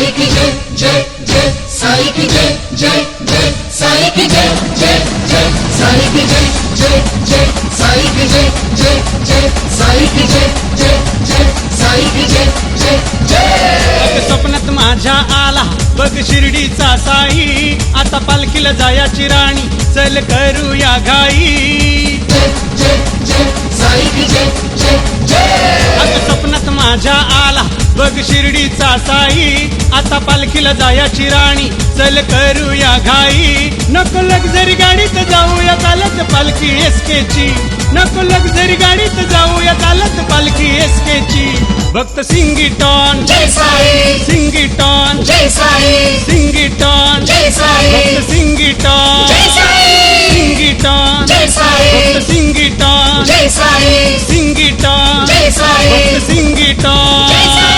साई की जय जय जय साई की जय जय जय साई की जय जय जय साई की जय जय जय साई की जय जय जय साई की जय जय जय साई की जय जय जय। स्वप्नात माझ्या आला बघ शिर्डीचा साई, आता पालखीला जायाची राणी चल करूया घाई। जय जय जय साई की जय जय जय। आता स्वप्नात माझ्या आला बघ शिर्डीचा साई, आता पालखीला जायाची राणी चल करूया घाई। नको लक्झरी गाडीत जाऊया चालत पालखी एसकेची, नको लक्झरी गाडीत जाऊया चालत पालखी एसकेची। भक्त सिंगिटॉन जय साई, सिंगिटॉन जय साई, सिंगिटॉन जय साई, भक्त सिंगिटॉन जय साई, सिंगिटॉन जय साई, भक्त सिंगिटॉन जय साई, सिंगिटॉन जय साई, भक्त सिंगिटॉन। जय साई।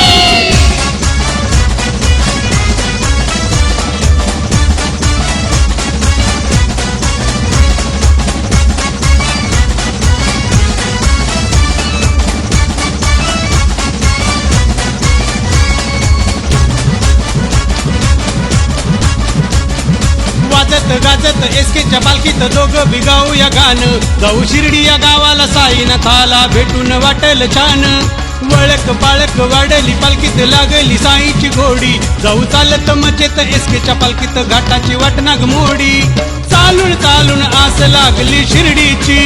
वाजत गाजत एसकेच्या पालखीत दोघं बिगाऊया गाणं, जाऊ शिर्डी या गावाला साईनाथाला भेटून वाटल छान। वळक पाळक वाढली पालखीत लागली साईची घोडी, जाऊ चालत मचेत एसकेच्या पालखीत घाटाची वाटनाग मोडी। चालून चालून आस लागली शिर्डीची,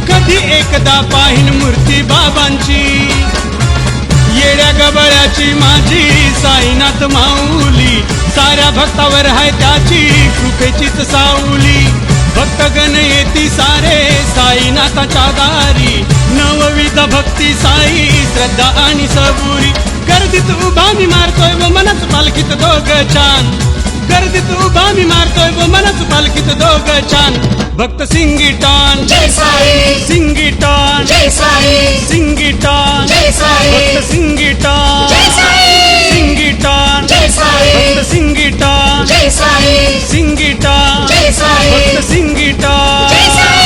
कधी एकदा पाहिन मूर्ती बाबांची। येड्या गबळ्याची माझी साईनाथ माऊली, साऱ्या भक्तावर आहे त्याची कृपेचीच सावली। भक्तगण येती सारे साईनाथाच्या दारी, नवविध भक्ती साई श्रद्धा आणि सबुरी। गर्दीत उभा मी मारतोय व मनात पालखीत दोघं छान, गर्दीत उभा मी मारतोय व मनात पालखीत दोघं छान। भक्त सिंगिटॉन जय साई, सिंगिटॉन जय साई, सिंगिटॉन जय साई, भक्त सिंगिटॉन जय साई, सिंगिटॉन जय साई, भक्त सिंगिटॉन जय साई, सिंगिटॉन जय साई, भक्त सिंगिटॉन। जय साई।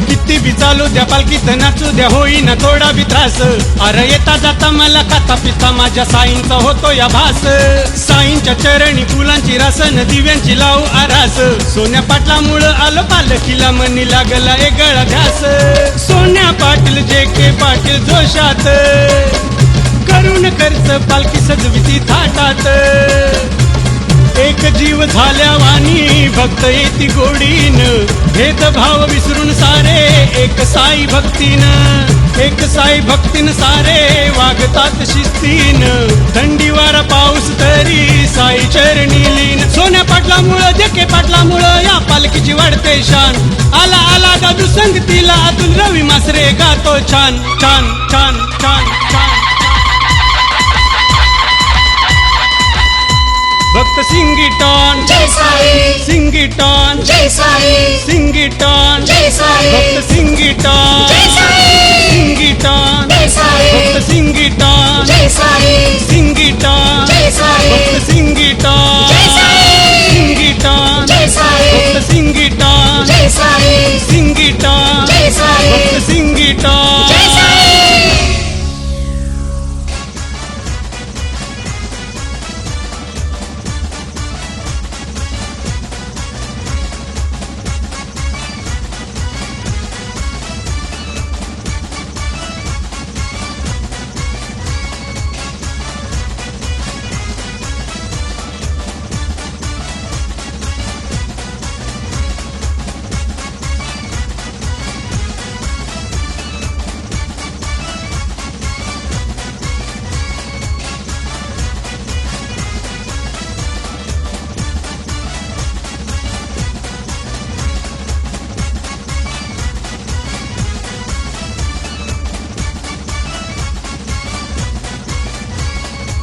किती बी चालू द्या पालखीत नाचू द्या होईना थोडा बी त्रास। अरे येता जाता मला खाता पिता माझ्या साईंचा होतो या भास। साईंच्या चरणी फुलांची रासन दिव्यांची लावू आरास। सोन्या पाटलामुळं आलो पालखीला मनी लागला एक गळा ध्यास। सोन्या पाटील जे के पाटील जोशात, करून खर्च पालखी सजविती थाटात। एक जीव झाल्या वाणी भक्त येती गोडीन, भेदभाव विसरून सारे एक साई भक्तीन। एक साई भक्तीन सारे वागतात शिस्तीन, थंडी वारा पाऊस तरी साई चरणी लीन। सोन्या पाटलामुळं जके पाटलामुळं या पालखीची वाढते शान। आला आला दादू संगतीला अतुल रवी मासरे गातो छान छान छान छान छान। भक्त सिंगिटॉन जय साई, सिंगिटॉन जय साई, सिंगिटॉन जय साई, भक्त सिंगिटॉन जय साई, सिंगिटॉन जय साई, भक्त सिंगिटॉन जय साई, सिंगिटॉन जय साई, भक्त सिंगिटॉन।